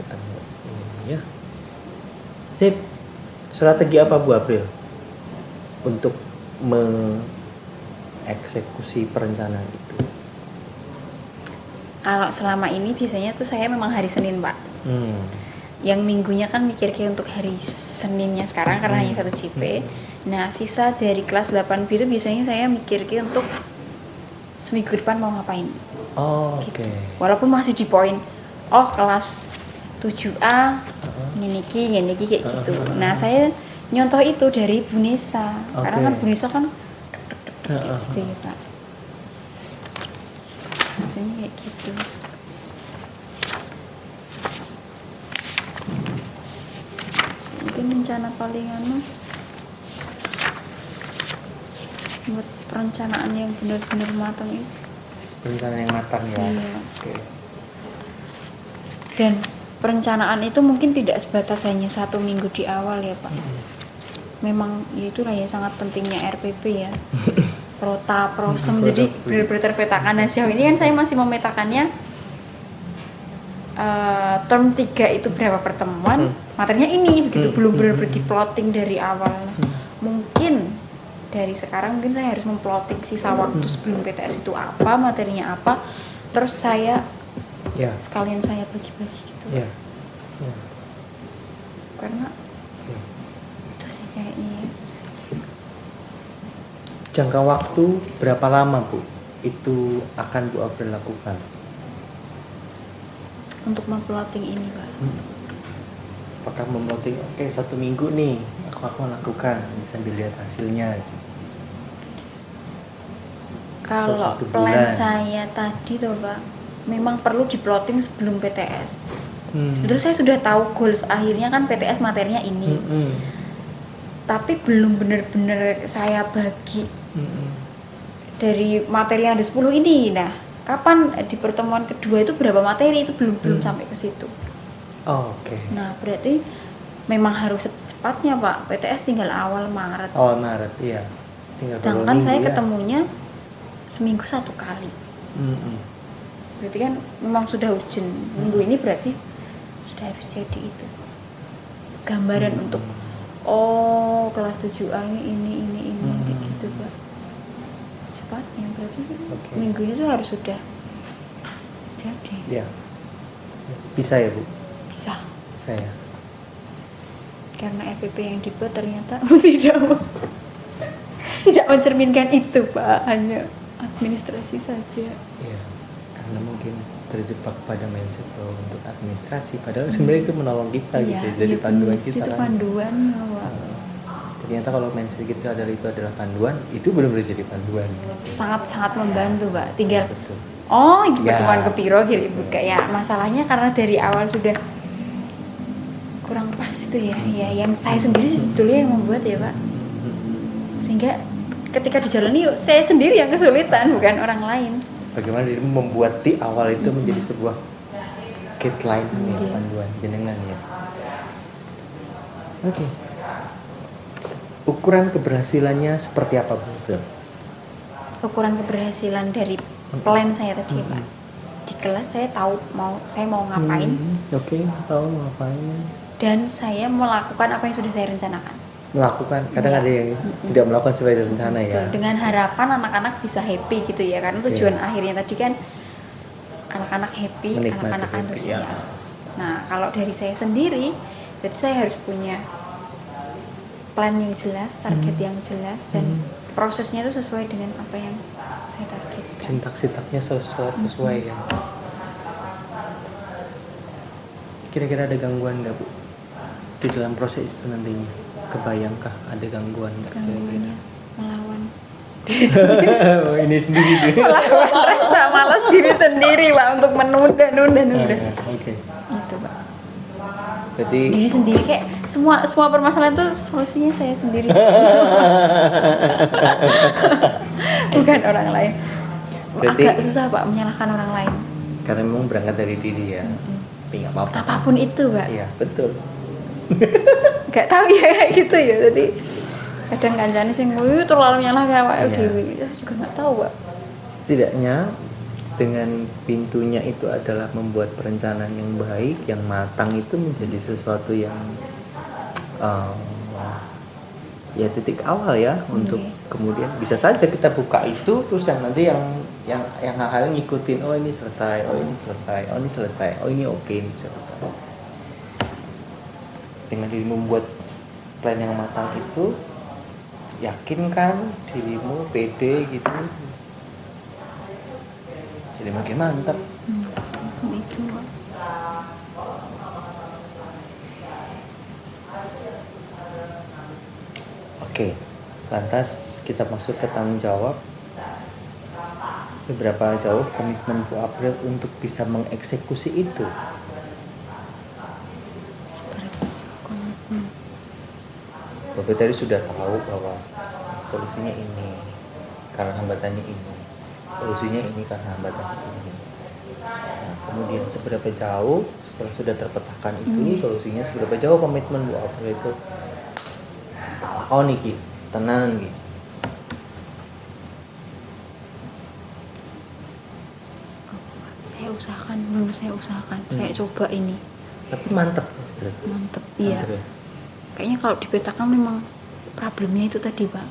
Ketemu. Ya. Sip. Strategi apa Bu April untuk mengeksekusi perencanaan itu? Kalau selama ini biasanya tuh saya memang hari Senin Pak. Yang minggunya kan mikir-mikir untuk hari Seninnya sekarang karena hanya 1 JP. Nah sisa dari kelas 8B itu biasanya saya mikir-mikir untuk seminggu depan mau ngapain. Oh, Gitu. oke. Walaupun masih di poin kelas 7A ini kayak gitu. Nah saya nyontoh itu dari Bu Nesa. Karena kan Bu Nesa kan gitu ya Pak. Biasanya kayak gitu. Mungkin rencana paling buat perencanaan yang benar-benar matang itu. Perencanaan yang matang ya. Iya. Oke. Dan perencanaan itu mungkin tidak sebatas hanya 1 minggu di awal ya Pak. Memang ya itulah ya sangat pentingnya RPP ya. Prota, prosem, jadi benar-benar terpetakan. Nah sejauh ini kan saya masih memetakannya term 3 itu berapa pertemuan, materinya ini begitu, belum benar-benar di-plotting dari awal. Mungkin dari sekarang mungkin saya harus memplotting sisa waktu sebelum PTS itu apa, materinya apa, terus saya sekalian saya bagi-bagi gitu. Karena itu sih kayaknya ya. Jangka waktu berapa lama Bu itu akan Bu April lakukan Untuk memplotting ini Pak? Apakah memplotting 1 minggu nih aku akan lakukan sambil lihat hasilnya gitu. Kalau plan saya tadi tuh Pak, memang perlu diplotting sebelum PTS. Sebetulnya saya sudah tahu goals akhirnya kan PTS materinya ini. Tapi belum benar-benar saya bagi dari materi yang ada 10 ini. Nah, kapan di pertemuan kedua itu berapa materi itu belum sampai ke situ. Oke. Nah, berarti memang harus secepatnya Pak. PTS tinggal awal Maret. Awal Maret, iya. Sedangkan saya ketemunya seminggu 1 kali. Berarti kan memang sudah urgent. Minggu ini berarti sudah harus jadi itu. Gambaran untuk kelas 7A ini kayak gitu Pak. Cepatnya berarti minggunya tuh harus sudah jadi. Iya. Bisa ya Bu? Bisa ya. Karena RPP yang dibuat ternyata tidak mencerminkan itu Pak, hanya administrasi saja. Iya. Karena mungkin terjebak pada mindset untuk administrasi, padahal sebenarnya itu menolong kita gitu, jadi panduan kita itu kan. Panduannya Pak. Ternyata kalau mindset kita itu adalah panduan, itu benar-benar jadi panduan. Sangat membantu Pak. Tinggal Betul. ibu pertemuan kepiro gitu ibu kayak masalahnya karena dari awal sudah kurang pas itu ya. Ya yang saya sendiri sih sebetulnya yang membuat ya Pak. Sehingga ketika dijalani saya sendiri yang kesulitan, bukan orang lain. Bagaimana dirimu membuat di awal itu menjadi sebuah guideline panduan jenengan ya. Oke. Ukuran keberhasilannya seperti apa Bu? Ukuran keberhasilan dari plan saya tadi Pak. Di kelas saya tahu saya mau ngapain. Tahu mau ngapain. Dan saya melakukan apa yang sudah saya rencanakan. Melakukan, kadang ada yang tidak melakukan sesuai rencana ya. Dengan harapan anak-anak bisa happy gitu ya, karena tujuan akhirnya tadi kan anak-anak happy, anak-anak antusias. Nah kalau dari saya sendiri, jadi saya harus punya plan yang jelas, target yang jelas, dan prosesnya itu sesuai dengan apa yang saya targetkan. Sintak-sintaknya sesuai ya. Kira-kira ada gangguan nggak Bu di dalam proses itu nantinya? Kebayangkah ada gangguan nggak? Gangguannya melawan Ini sendiri dulu. Melakukan rasa malas diri sendiri Pak untuk menunda. Oke. Gitu Pak. Berarti Diri sendiri kayak semua permasalahan tuh solusinya saya sendiri. Bukan orang lain. Berarti- Agak susah Pak menyalahkan orang lain. karena memang berangkat dari diri ya. Tapi nggak apa-apa. Apapun itu Pak. Iya, betul. Gak tahu ya kayak gitu ya. Jadi kadang kancane sing kuwi terlalu nyalahke awake Iya. dhewe. Saya juga nggak tahu Pak. Setidaknya dengan pintunya itu adalah membuat perencanaan yang baik, yang matang itu menjadi sesuatu yang ya titik awal ya untuk kemudian bisa saja kita buka itu terus yang nanti yang hal-hal ngikutin, oh ini selesai, oh ini selesai, oh ini selesai, oh ini oke, ini selesai. Dengan dirimu membuat plan yang matang itu, yakinkan dirimu, pede gitu, jadi makin mantap. Itu Pak. Oke, lantas kita masuk ke tanggung jawab. Seberapa jauh komitmen Bu April untuk bisa mengeksekusi itu? Seberapa jauh komitmen? Bapak tadi sudah tahu bahwa solusinya ini karena hambatannya ini, solusinya ini karena hambatannya ini. Nah, kemudian seberapa jauh setelah sudah terpetakan itu, solusinya seberapa jauh komitmen Bu April itu? Kau nih Ki, tenan Ki. Saya usahakan, saya coba ini. Tapi mantep. Mantep, iya. Mantep ya? Kayaknya kalau dipetakan memang problemnya itu tadi Pak.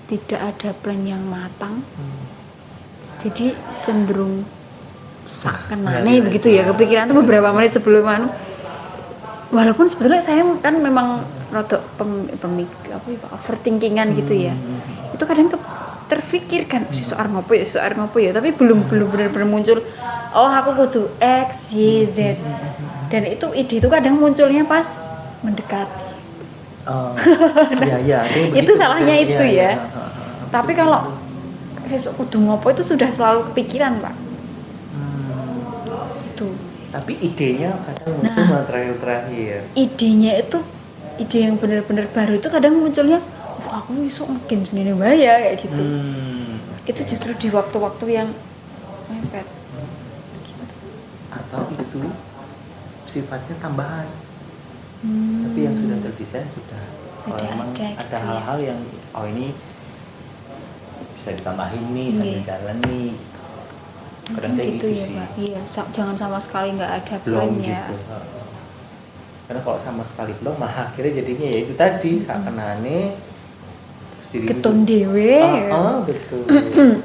Tidak ada plan yang matang. Jadi cenderung sakenane begitu ya, kepikiran tuh beberapa menit sebelum walaupun sebetulnya saya kan memang rodok overthinkingan gitu ya. Itu kadang terfikirkan si soal ngopo ya, tapi belum benar-benar muncul. Oh, aku kudu X, Y, Z. Dan ide itu kadang munculnya pas mendekati. Oh, iya. Itu salahnya betul. itu Iya, ya. iya. Tapi kalau besok kudu ngopo itu sudah selalu kepikiran Pak. Itu. Tapi idenya kadang muncul malah terakhir. Idenya itu ide yang benar-benar baru itu kadang munculnya, aku besok game sendiri ya kayak gitu. Itu justru di waktu-waktu yang mepet. Atau itu sifatnya tambahan. Tapi yang sudah terdesain sudah. Kalau memang ada ada gitu ya. hal-hal yang ini bisa ditambahin nih sambil jalan nih. Kadang saya gitu ya sih. Pak. Iya, jangan sama sekali nggak ada Belum plan-nya. gitu. Karena kalau sama sekali belum, malah akhirnya jadinya ya itu tadi sakenane Ketun dewe. Betul.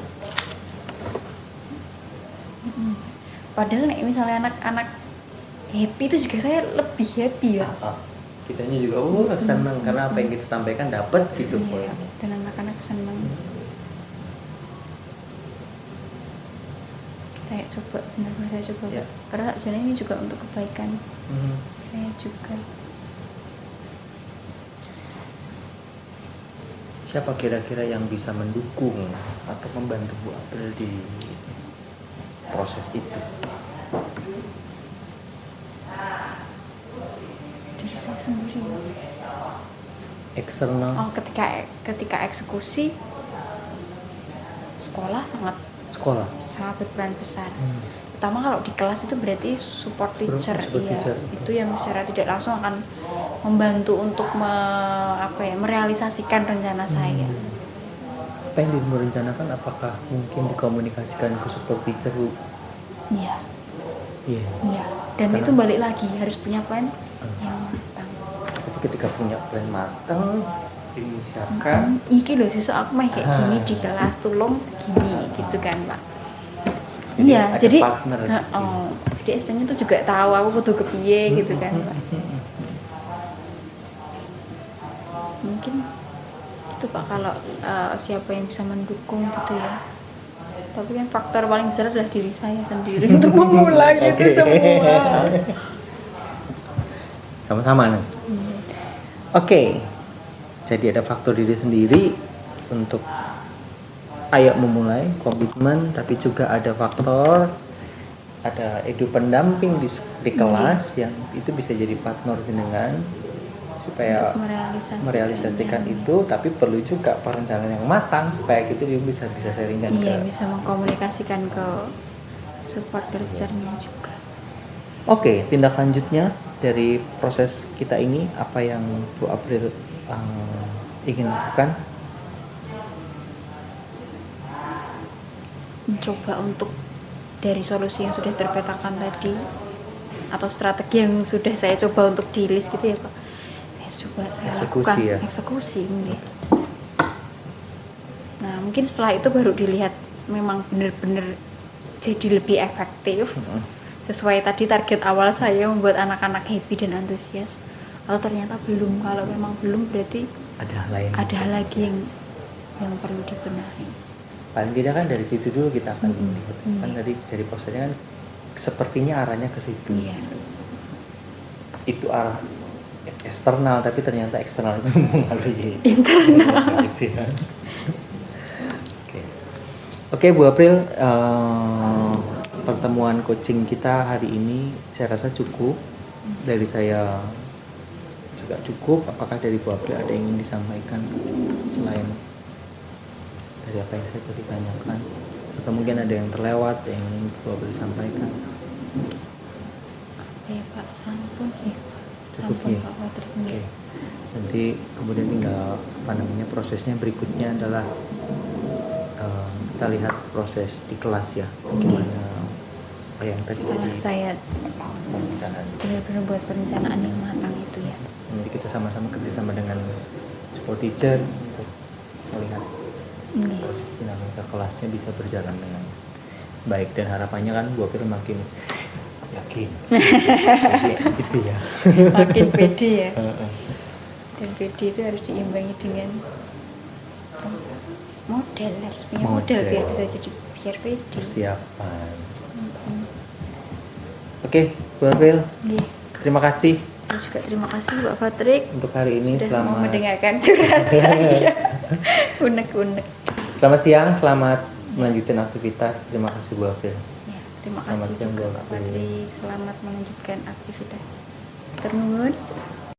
Padahal nek misalnya anak-anak happy itu juga saya lebih happy ya. Kitanya juga senang karena apa yang kita sampaikan dapat gitu. Iya, dan anak-anak senang. Saya coba, benar-benar saya coba. Ya. Karena sebenarnya ini juga untuk kebaikan saya juga. Siapa kira-kira yang bisa mendukung atau membantu Bu April di proses itu? Dari saya sendiri. Eksternal. Oh, ketika eksekusi sekolah sangat berperan besar. Terutama kalau di kelas itu berarti support teacher, itu yang secara tidak langsung akan membantu untuk merealisasikan rencana saya. Apa yang direncanakan, apakah mungkin dikomunikasikan ke support teacher Bu? Iya. Iya. Dan Karena itu balik lagi harus punya plan yang matang. Jadi ketika punya plan matang, diusahakan. Iki loh sisa aku mah kayak gini di kelas tulung gini gitu kan Pak. Jadi Iya, ada jadi partner gitu. jadi istilahnya tuh juga tahu aku kudu kepiye gitu kan Pak. Mungkin itu Pak kalau siapa yang bisa mendukung gitu ya. Tapi kan faktor paling besar adalah diri saya sendiri untuk memulai itu semua. Sama-sama nih. Oke. Jadi ada faktor diri sendiri untuk ayo memulai komitmen, tapi juga ada faktor, ada edu pendamping di kelas yang itu bisa jadi partner jenengan supaya Untuk merealisasikan ya. itu, tapi perlu juga perencanaan yang matang supaya gitu dia bisa sharingkan Iya, ke. bisa mengkomunikasikan ke support kerjanya juga. Oke, tindak lanjutnya dari proses kita ini apa yang Bu April ingin lakukan? Mencoba untuk dari solusi yang sudah terpetakan tadi atau strategi yang sudah saya coba untuk di list gitu ya Pak, saya coba saya Eksekusi lakukan ya? eksekusi mungkin. Nah mungkin setelah itu baru dilihat memang benar-benar jadi lebih efektif sesuai tadi target awal saya membuat anak-anak happy dan antusias, atau ternyata belum. Kalau memang belum berarti ada lagi yang perlu dibenahi. Paling tidak kan dari situ dulu kita akan melihat kan dari prosesnya kan sepertinya arahnya ke situ. Iya. Itu arah eksternal, tapi ternyata eksternal itu mengaruhi internal. Gitu ya. Oke, Bu April, pertemuan coaching kita hari ini saya rasa cukup. Dari saya juga cukup. Apakah dari Bu April ada yang ingin disampaikan selain dari apa yang saya tadi tanyakan, atau mungkin ada yang terlewat yang ingin Bu April sampaikan? Ya Pak, sampun sih. Cukup Sampun ya. Pak Patrick. Oke. Nanti kemudian tinggal prosesnya berikutnya adalah kita lihat proses di kelas ya, gimana apa yang terjadi. Setelah saya perencanaan, benar-benar buat perencanaan yang matang itu ya. Nanti kita sama-sama kerjasama dengan support teacher untuk melihat proses dinamika kelasnya bisa berjalan dengan baik, dan harapannya kan Bu April makin yakin gitu ya, makin pede ya. Dan pede itu harus diimbangi dengan model, harus punya model biar bisa jadi biar pede. Persiapan. Oke, Bu April. Terima kasih. Saya juga terima kasih Pak Patrick untuk hari ini. Sudah selamat mau mendengarkan curhat saya. Unek-unek. Selamat siang, selamat melanjutkan aktivitas. Terima kasih Bu April. Ya, terima Selamat kasih siang, juga Bu Pak April. Patrick. Selamat melanjutkan aktivitas. Ternuhun.